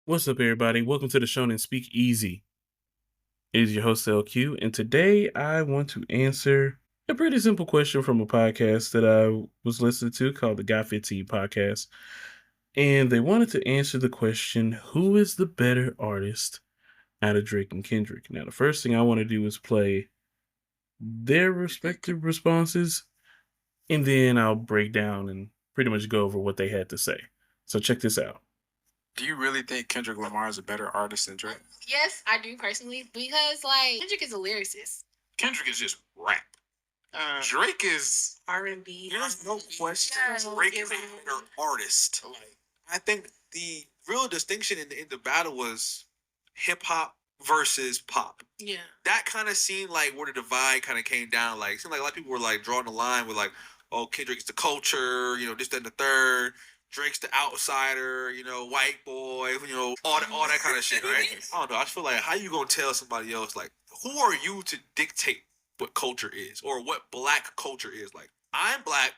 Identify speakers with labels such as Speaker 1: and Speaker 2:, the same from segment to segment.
Speaker 1: What's up, everybody? Welcome to the Shonen Speak Easy. It is your host LQ, and today I want to answer a pretty simple question from a podcast that I was listening to called the Guy 15 Podcast. And they wanted to answer the question, who is the better artist out of Drake and Kendrick? Now, the first thing I want to do is play their respective responses, and then I'll break down and pretty much go over what they had to say. So check this out.
Speaker 2: Do you really think Kendrick Lamar is a better artist than Drake?
Speaker 3: Yes, I do personally because Kendrick is a lyricist.
Speaker 2: Kendrick is just rap. Drake is
Speaker 3: R&B.
Speaker 2: there's no question.
Speaker 3: Yeah,
Speaker 2: Drake is a better artist. I think the real distinction in the battle was hip hop versus pop.
Speaker 3: Yeah.
Speaker 2: That kind of seemed like where the divide kind of came down. Like it seemed like a lot of people were like drawing the line with like, oh, Kendrick's the culture, this, that, and the third. Drake's the outsider, white boy, all that kind of shit, right? I don't know. I just feel like how you gonna tell somebody else like who are you to dictate what culture is or what black culture is? Like I'm black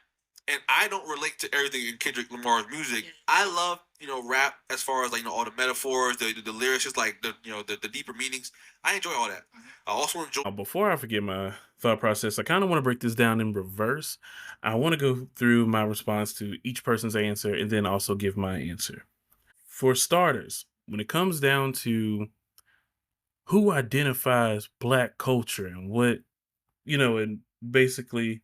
Speaker 2: and I don't relate to everything in Kendrick Lamar's music.
Speaker 3: Yeah.
Speaker 2: I love rap as far as like all the metaphors, the lyrics, just like the deeper meanings. I enjoy all that. I also enjoy.
Speaker 1: Before I forget my thought process, I kind of want to break this down in reverse. I want to go through my response to each person's answer and then also give my answer. For starters, when it comes down to who identifies black culture and what, and basically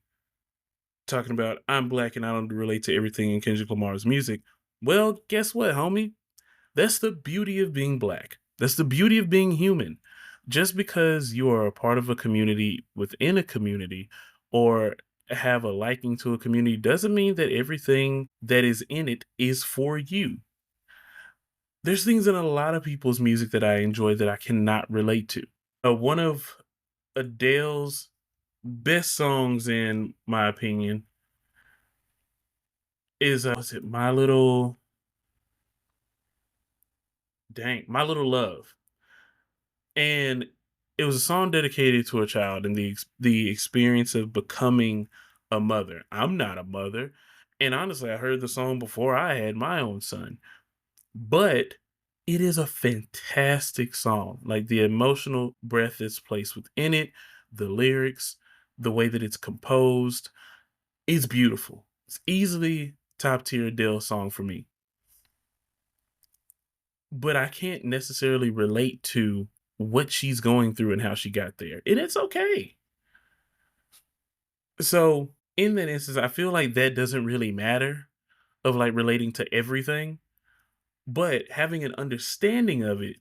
Speaker 1: talking about I'm black and I don't relate to everything in Kendrick Lamar's music. Well, guess what, homie? That's the beauty of being black. That's the beauty of being human. Just because you are a part of a community within a community or have a liking to a community doesn't mean that everything that is in it is for you. There's things in a lot of people's music that I enjoy that I cannot relate to. One of Adele's best songs, in my opinion, is was it My Little Love. And it was a song dedicated to a child and the experience of becoming a mother. I'm not a mother, and honestly, I heard the song before I had my own son, but it is a fantastic song. Like the emotional breath that's placed within it, the lyrics, the way that it's composed, is beautiful. It's easily top tier Adele song for me, but I can't necessarily relate to what she's going through and how she got there. And it's okay. So, in that instance, I feel like that doesn't really matter of like relating to everything, but having an understanding of it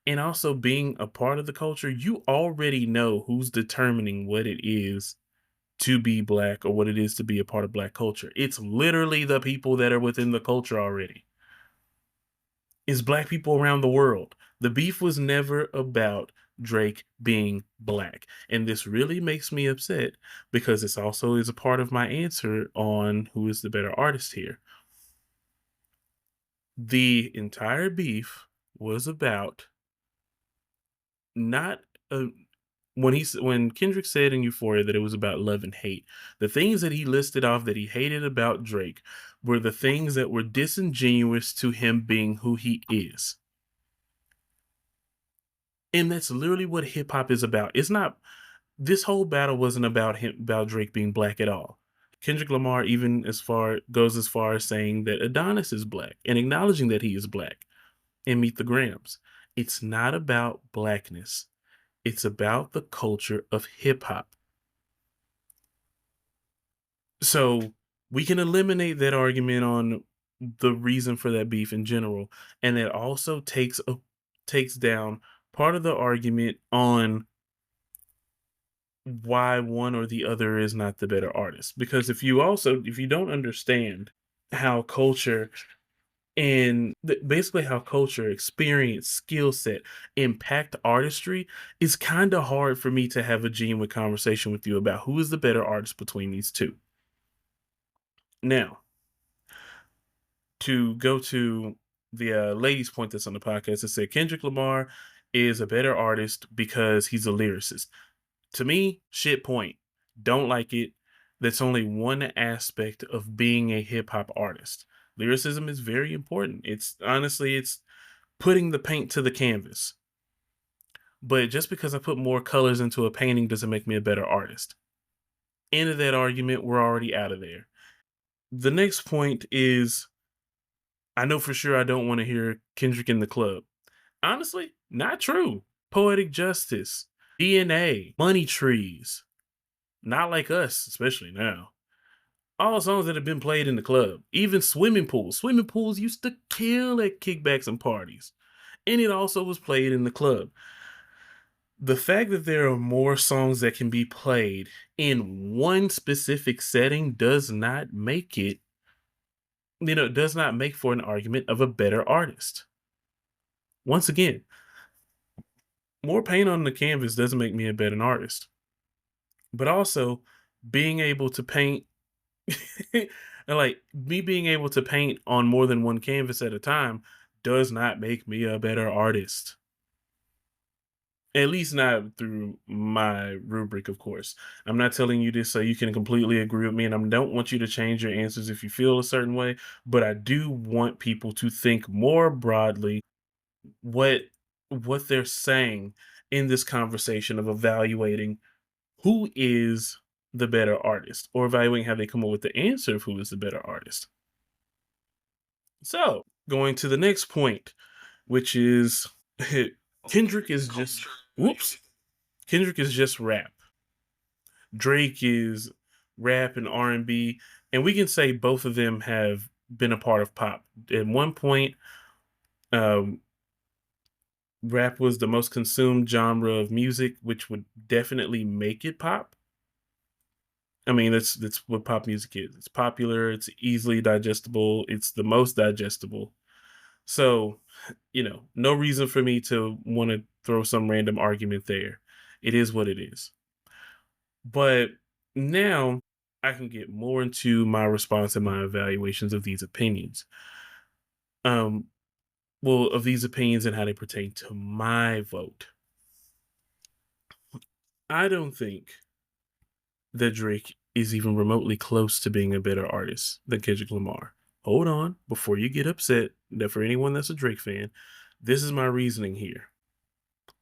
Speaker 1: and also being a part of the culture, you already know who's determining what it is to be black or what it is to be a part of black culture. It's literally the people that are within the culture already. Is black people around the world. The beef was never about Drake being black. And this really makes me upset because this also is a part of my answer on who is the better artist here. The entire beef was about not when Kendrick said in Euphoria that it was about love and hate. The things that he listed off that he hated about Drake were the things that were disingenuous to him being who he is. And that's literally what hip hop is about. It's not This whole battle wasn't about Drake being black at all. Kendrick Lamar even goes as far as saying that Adonis is black and acknowledging that he is black and Meet the Grams. It's not about blackness. It's about the culture of hip hop. So we can eliminate that argument on the reason for that beef in general, and it also takes down part of the argument on why one or the other is not the better artist. Because if you don't understand how culture basically how culture, experience, skill set impact artistry, it's kind of hard for me to have a genuine conversation with you about who is the better artist between these two. Now, to go to the lady's point that's on the podcast, it said Kendrick Lamar is a better artist because he's a lyricist. To me, shit point. Don't like it. That's only one aspect of being a hip hop artist. Lyricism is very important. It's honestly, it's putting the paint to the canvas. But just because I put more colors into a painting doesn't make me a better artist. End of that argument, we're already out of there. The next point is I know for sure I don't want to hear Kendrick in the club. Honestly, not true. Poetic Justice, DNA, Money Trees, Not Like Us, especially now. All songs that have been played in the club, even swimming pools. Swimming pools used to kill at kickbacks and parties. And it also was played in the club. The fact that there are more songs that can be played in one specific setting does not make it, does not make for an argument of a better artist. Once again, more paint on the canvas doesn't make me a better artist. But also, being able to paint, and like me being able to paint on more than one canvas at a time does not make me a better artist. At least not through my rubric, of course. I'm not telling you this so you can completely agree with me, and I don't want you to change your answers if you feel a certain way, but I do want people to think more broadly what they're saying in this conversation of evaluating who is the better artist or evaluating how they come up with the answer of who is the better artist. So, going to the next point, which is Kendrick is just whoops. Kendrick is just rap. Drake is rap and R&B, and we can say both of them have been a part of pop. At one point, um, rap was the most consumed genre of music, which would definitely make it pop. I mean, that's what pop music is. It's popular, it's easily digestible, it's the most digestible. So, no reason for me to want to throw some random argument there. It is what it is. But now I can get more into my response and my evaluations of these opinions. Um, well, of these opinions and how they pertain to my vote. I don't think that Drake is even remotely close to being a better artist than Kendrick Lamar. Hold on, before you get upset, that for anyone that's a Drake fan, this is my reasoning here.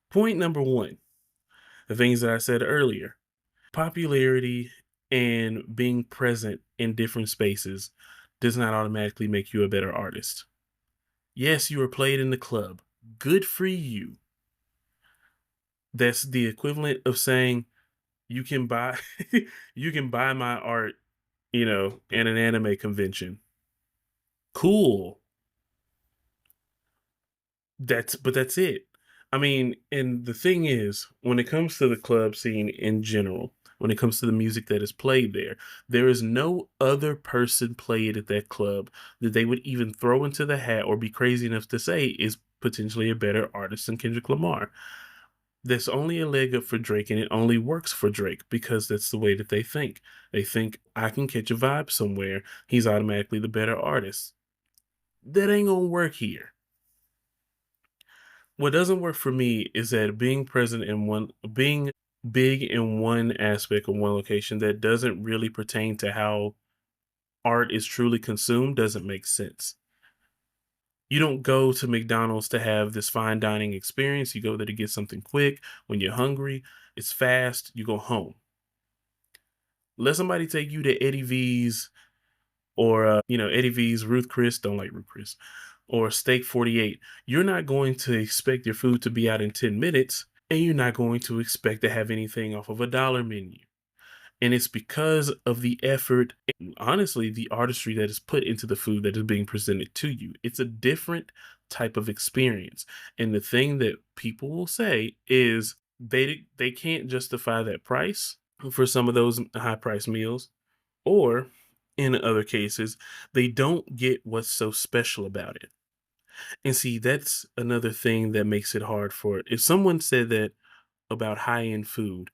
Speaker 1: Point number one, the things that I said earlier, popularity and being present in different spaces does not automatically make you a better artist. Yes, you were played in the club. Good for you. That's the equivalent of saying you can buy you can buy my art, in an anime convention. Cool. That's it. I mean, and the thing is, when it comes to the club scene in general, when it comes to the music that is played there is no other person played at that club that they would even throw into the hat or be crazy enough to say is potentially a better artist than Kendrick Lamar. There's only a leg up for Drake, and it only works for Drake because that's the way that they think. They think I can catch a vibe somewhere. He's automatically the better artist. That ain't gonna work here. What doesn't work for me is that being big in one aspect of one location that doesn't really pertain to how art is truly consumed doesn't make sense. You don't go to McDonald's to have this fine dining experience. You go there to get something quick. When you're hungry, it's fast. You go home. Let somebody take you to Eddie V's or Eddie V's Ruth Chris. Don't like Ruth Chris or Steak 48. You're not going to expect your food to be out in 10 minutes, and you're not going to expect to have anything off of a dollar menu. And it's because of the effort and honestly the artistry that is put into the food that is being presented to you. It's a different type of experience. And the thing that people will say is they can't justify that price for some of those high price meals, or in other cases, they don't get what's so special about it. And see, that's another thing that makes it hard for it. If someone said that about high end food,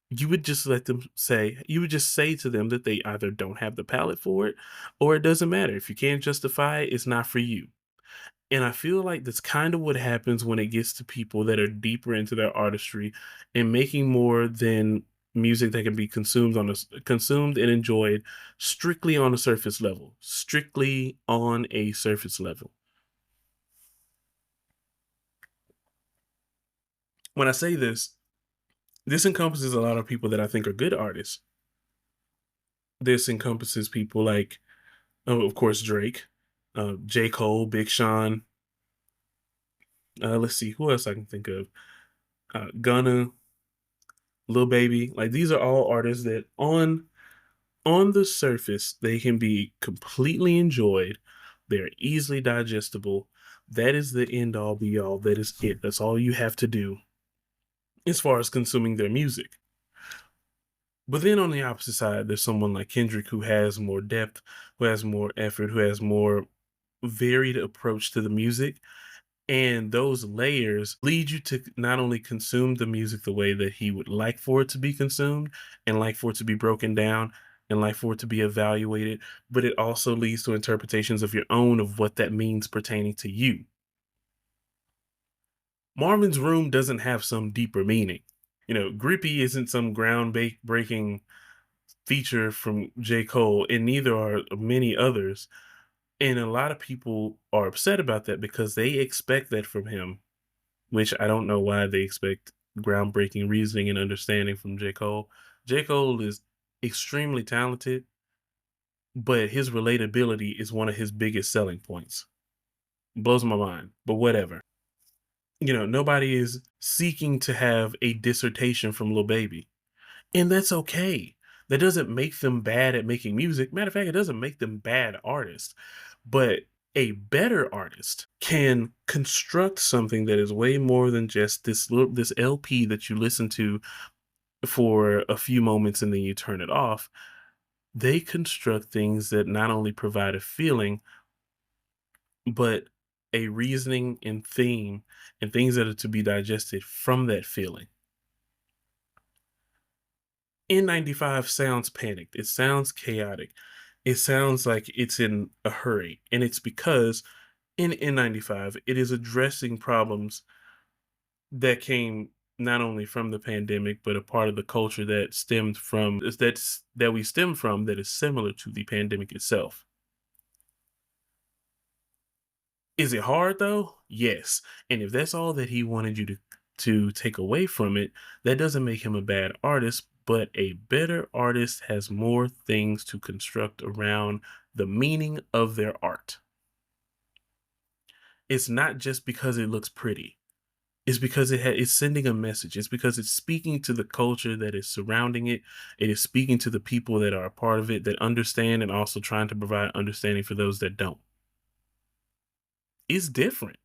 Speaker 1: you would just say to them that they either don't have the palate for it or it doesn't matter. If you can't justify it, it's not for you. And I feel like that's kind of what happens when it gets to people that are deeper into their artistry and making more than music that can be consumed and enjoyed strictly on a surface level. Strictly on a surface level. When I say this encompasses a lot of people that I think are good artists. This encompasses people like, oh, of course, Drake, J. Cole, Big Sean. Let's see who else I can think of. Gunna, Lil Baby. Like these are all artists that on the surface they can be completely enjoyed. They're easily digestible. That is the end all be all. That is it. That's all you have to do as far as consuming their music. But then on the opposite side, there's someone like Kendrick who has more depth, who has more effort, who has more varied approach to the music. And those layers lead you to not only consume the music the way that he would like for it to be consumed and like for it to be broken down and like for it to be evaluated, but it also leads to interpretations of your own of what that means pertaining to you. Marvin's Room doesn't have some deeper meaning. Grippy isn't some breaking feature from J. Cole, and neither are many others. And a lot of people are upset about that because they expect that from him, which I don't know why they expect groundbreaking reasoning and understanding from J. Cole. J. Cole is extremely talented, but his relatability is one of his biggest selling points. Blows my mind, but whatever. Nobody is seeking to have a dissertation from Lil Baby. And that's okay. That doesn't make them bad at making music. Matter of fact, it doesn't make them bad artists. But a better artist can construct something that is way more than just this LP that you listen to for a few moments and then you turn it off. They construct things that not only provide a feeling, but a reasoning and theme and things that are to be digested from that feeling. N95 sounds panicked. It sounds chaotic. It sounds like it's in a hurry. And it's because in N95, it is addressing problems that came not only from the pandemic, but a part of the culture that stemmed from that we stem from that is similar to the pandemic itself. Is it hard though? Yes. And if that's all that he wanted you to take away from it, that doesn't make him a bad artist, but a better artist has more things to construct around the meaning of their art. It's not just because it looks pretty. It's because it's sending a message. It's because it's speaking to the culture that is surrounding it. It is speaking to the people that are a part of it that understand and also trying to provide understanding for those that don't. It's different.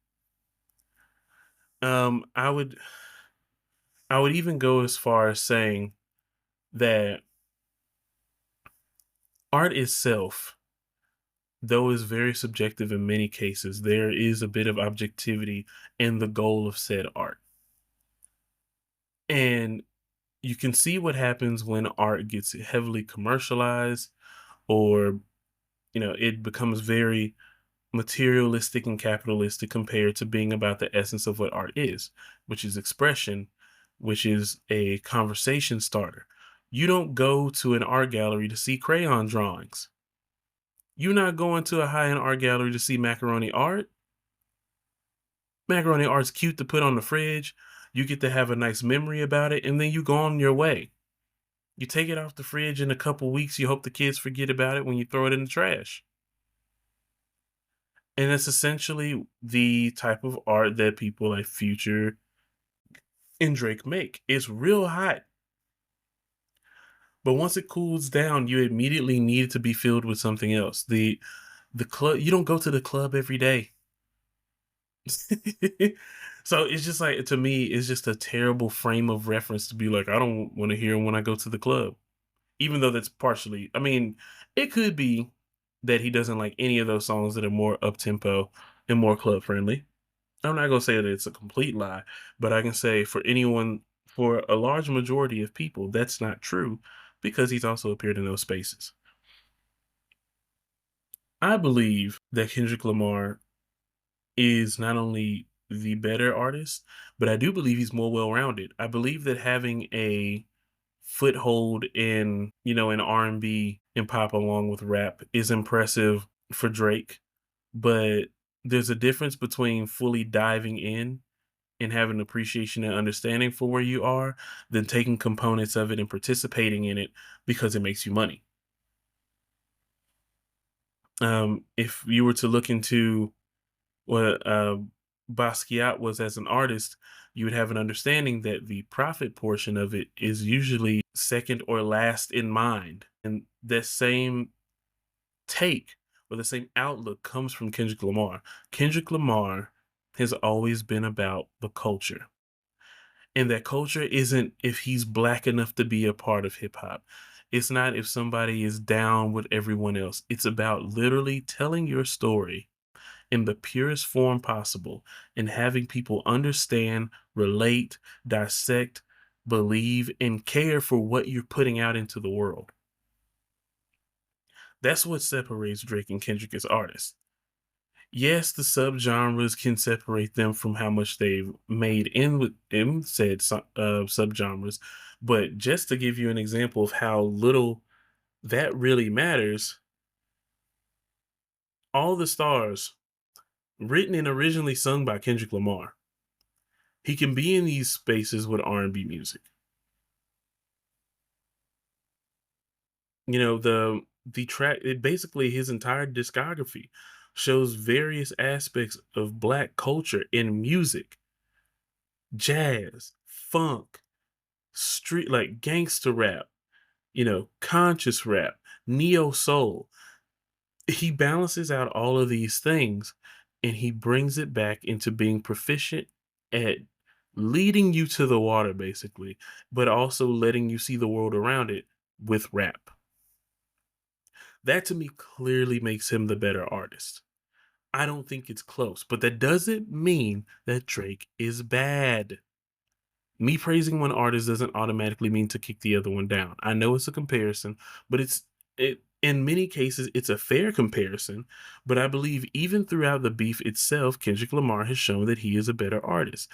Speaker 1: Um, I would I would even go as far as saying that art itself, though is very subjective in many cases, there is a bit of objectivity in the goal of said art. And you can see what happens when art gets heavily commercialized or it becomes very materialistic and capitalistic compared to being about the essence of what art is, which is expression, which is a conversation starter. You don't go to an art gallery to see crayon drawings. You're not going to a high-end art gallery to see macaroni art. Macaroni art's cute to put on the fridge. You get to have a nice memory about it, and then you go on your way. You take it off the fridge in a couple weeks. You hope the kids forget about it when you throw it in the trash. And it's essentially the type of art that people like Future and Drake make. It's real hot. But once it cools down, you immediately need it to be filled with something else. The club, you don't go to the club every day. So it's just like to me, it's just a terrible frame of reference to be like, I don't want to hear him when I go to the club. Even though that's partially, I mean, it could be that he doesn't like any of those songs that are more up tempo and more club friendly. I'm not gonna say that it's a complete lie, but I can say for a large majority of people, that's not true because he's also appeared in those spaces. I believe that Kendrick Lamar is not only the better artist, but I do believe he's more well-rounded. I believe that having a foothold in R&B and pop along with rap is impressive for Drake, but there's a difference between fully diving in and have an appreciation and understanding for where you are than taking components of it and participating in it because it makes you money. If you were to look into what Basquiat was as an artist, you would have an understanding that the profit portion of it is usually second or last in mind. And that same take or the same outlook comes from Kendrick Lamar. Kendrick Lamar has always been about the culture. And that culture isn't if he's black enough to be a part of hip hop. It's not if somebody is down with everyone else. It's about literally telling your story in the purest form possible and having people understand, relate, dissect, believe, and care for what you're putting out into the world. That's what separates Drake and Kendrick as artists. Yes, the subgenres can separate them from how much they've made in said subgenres, but just to give you an example of how little that really matters, All the Stars, written and originally sung by Kendrick Lamar. He can be in these spaces with R&B music. You know, the track it basically his entire discography shows various aspects of black culture in music, jazz, funk, street like gangster rap, conscious rap, neo soul. He balances out all of these things and he brings it back into being proficient at leading you to the water basically, but also letting you see the world around it with rap. That to me clearly makes him the better artist. I don't think it's close, but that doesn't mean that Drake is bad. Me praising one artist doesn't automatically mean to kick the other one down. I know it's a comparison, but it in many cases it's a fair comparison, but I believe even throughout the beef itself, Kendrick Lamar has shown that he is a better artist.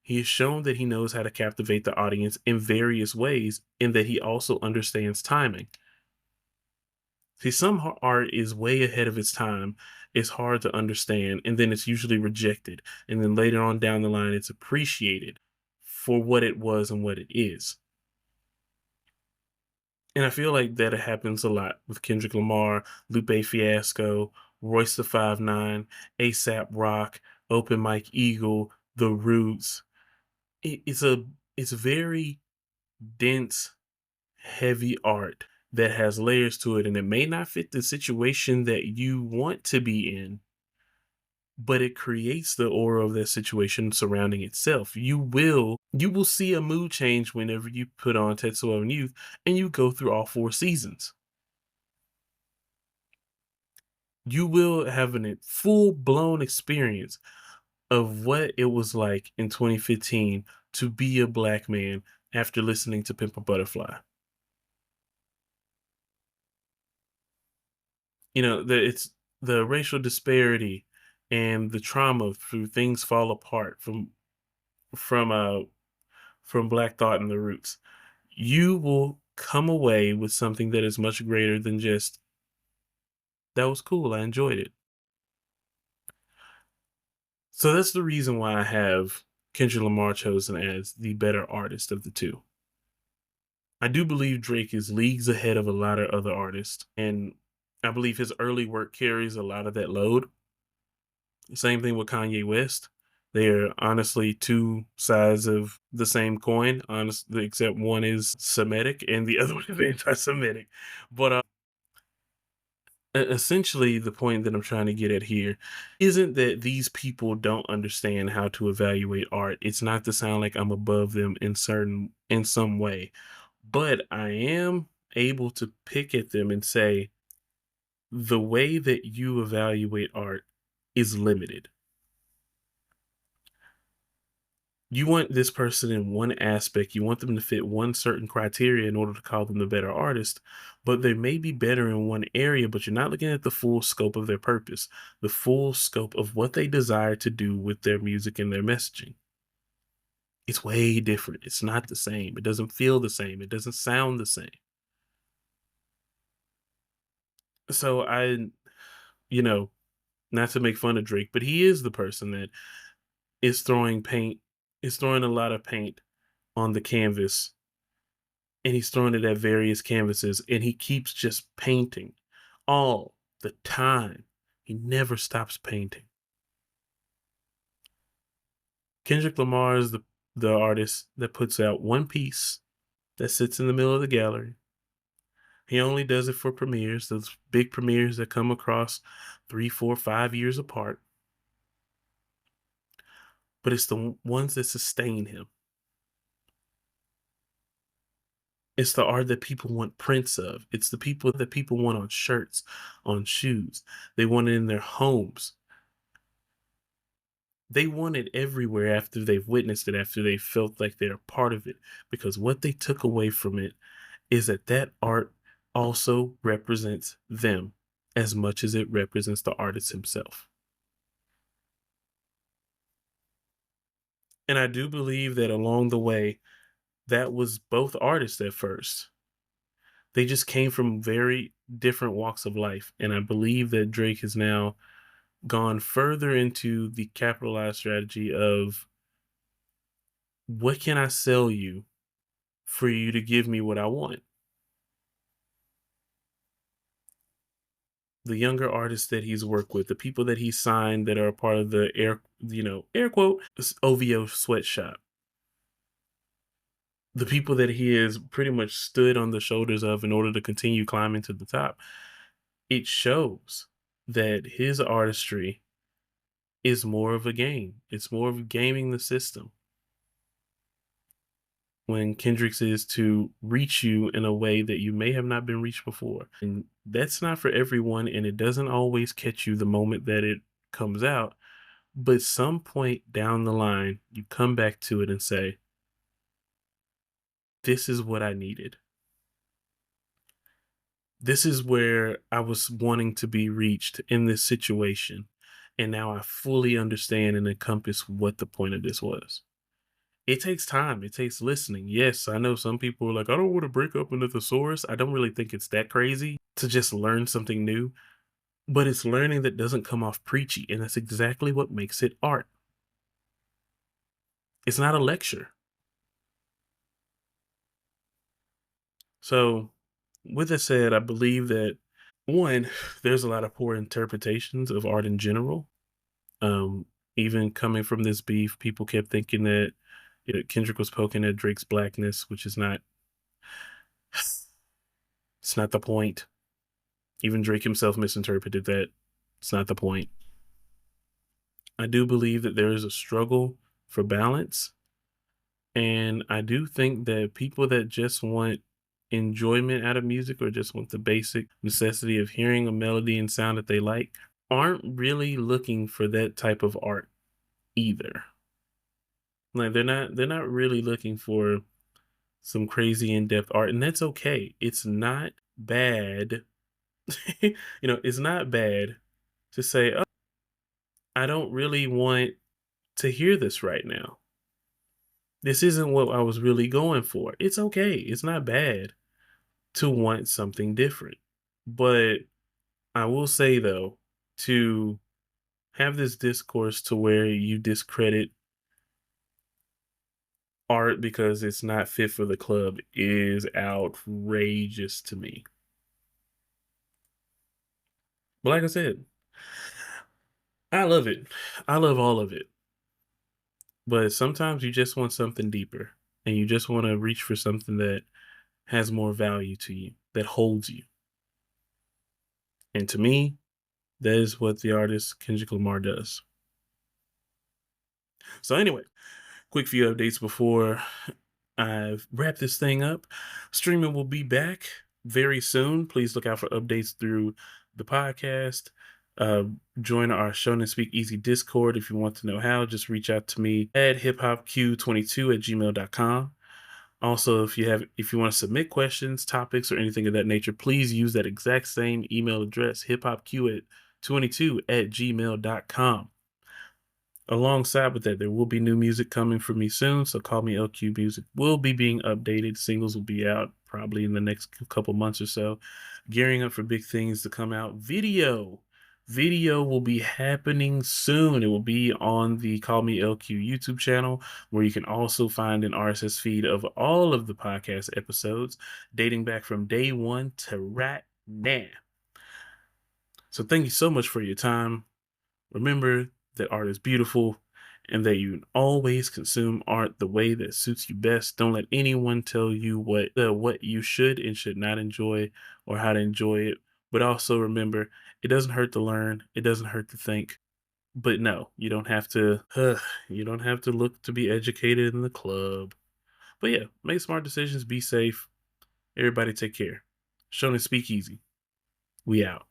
Speaker 1: He has shown that he knows how to captivate the audience in various ways and that he also understands timing. See, some art is way ahead of its time. It's hard to understand, and then it's usually rejected. And then later on down the line, it's appreciated for what it was and what it is. And I feel like that happens a lot with Kendrick Lamar, Lupe Fiasco, Royce the 5'9", ASAP Rock, Open Mike Eagle, The Roots. It's very dense, heavy art that has layers to it, and it may not fit the situation that you want to be in, but it creates the aura of that situation surrounding itself. You will see a mood change whenever you put on Tetsuo and Youth and you go through all 4 seasons. You will have a full-blown experience of what it was like in 2015 to be a black man after listening to Pimp a Butterfly. It's the racial disparity and the trauma through things fall apart from uh from Black Thought and the Roots. You will come away with something that is much greater than just that was cool. I enjoyed it. So that's the reason why I have Kendrick Lamar chosen as the better artist of the two. I do believe Drake is leagues ahead of a lot of other artists, and I believe his early work carries a lot of that load. Same thing with Kanye West. They're honestly two sides of the same coin, honestly, except one is Semitic and the other one is anti-Semitic. But essentially, the point that I'm trying to get at here isn't that these people don't understand how to evaluate art. It's not to sound like I'm above them in some way, but I am able to pick at them and say the way that you evaluate art is limited. You want this person in one aspect, you want them to fit one certain criteria in order to call them the better artist, but they may be better in one area, but you're not looking at the full scope of their purpose, the full scope of what they desire to do with their music and their messaging. It's way different. It's not the same. It doesn't feel the same. It doesn't sound the same. So you know, not to make fun of Drake, but he is the person that is throwing paint is throwing a lot of paint on the canvas, and he's throwing it at various canvases, and he keeps just painting all the time. He never stops painting. Kendrick Lamar is the artist that puts out one piece that sits in the middle of the gallery. He only does it for premieres, those big premieres that come across 3, 4, 5 years apart. But it's the ones that sustain him. It's the art that people want prints of. It's the people that people want on shirts, on shoes. They want it in their homes. They want it everywhere after they've witnessed it, after they felt like they're a part of it. Because what they took away from it is that that art also represents them as much as it represents the artist himself. And I do believe that along the way, that was both artists at first. They just came from very different walks of life. And I believe that Drake has now gone further into the capitalized strategy of what can I sell you for you to give me what I want? The younger artists that he's worked with, the people that he signed that are a part of the air quote, OVO sweatshop, the people that he has pretty much stood on the shoulders of in order to continue climbing to the top, it shows that his artistry is more of a game. It's more of gaming the system. When Kendrick's is to reach you in a way that you may have not been reached before. And that's not for everyone, and it doesn't always catch you the moment that it comes out. But some point down the line, you come back to it and say, this is what I needed. This is where I was wanting to be reached in this situation. And now I fully understand and encompass what the point of this was. It takes time. It takes listening. Yes, I know some people are like, I don't want to break up into thesaurus. I don't really think it's that crazy to just learn something new, but it's learning that doesn't come off preachy. And that's exactly what makes it art. It's not a lecture. So, with that said, I believe that one, there's a lot of poor interpretations of art in general. Um, Even coming from this beef, people kept thinking that Kendrick was poking at Drake's blackness, which is not. It's not the point. Even Drake himself misinterpreted that. It's not the point. I do believe that there is a struggle for balance. And I do think that people that just want enjoyment out of music or just want the basic necessity of hearing a melody and sound that they like aren't really looking for that type of art either. Like they're not really looking for some crazy in-depth art, and that's okay. It's not bad. It's not bad to say, "Oh, I don't really want to hear this right now. This isn't what I was really going for." It's okay. It's not bad to want something different. But I will say though, to have this discourse to where you discredit art because it's not fit for the club is outrageous to me. But like I said, I love it. I love all of it. But sometimes you just want something deeper and you just want to reach for something that has more value to you, that holds you. And to me, that is what the artist Kendrick Lamar does. So, anyway, quick few updates before I wrap this thing up. Streaming will be back very soon. Please look out for updates through the podcast. Uh, Join our Shonen Speak Easy Discord if you want to know how. Just reach out to me at hiphopq22@gmail.com. Also, if you want to submit questions, topics, or anything of that nature, please use that exact same email address, hiphopq22@gmail.com. Alongside with that, there will be new music coming from me soon, so Call Me LQ Music will be being updated. Singles will be out probably in the next couple months or so. Gearing up for big things to come out. Video Video will be happening soon. It will be on the Call Me LQ YouTube channel, where you can also find an RSS feed of all of the podcast episodes dating back from day one to right now. So thank you so much for your time. Remember that art is beautiful and that you always consume art the way that suits you best. Don't let anyone tell you what you should and should not enjoy or how to enjoy it. But also remember, it doesn't hurt to learn, it doesn't hurt to think. But no, you don't have to you don't have to look to be educated in the club. But yeah, make smart decisions, be safe. Everybody take care. Shonen Speakeasy. We out.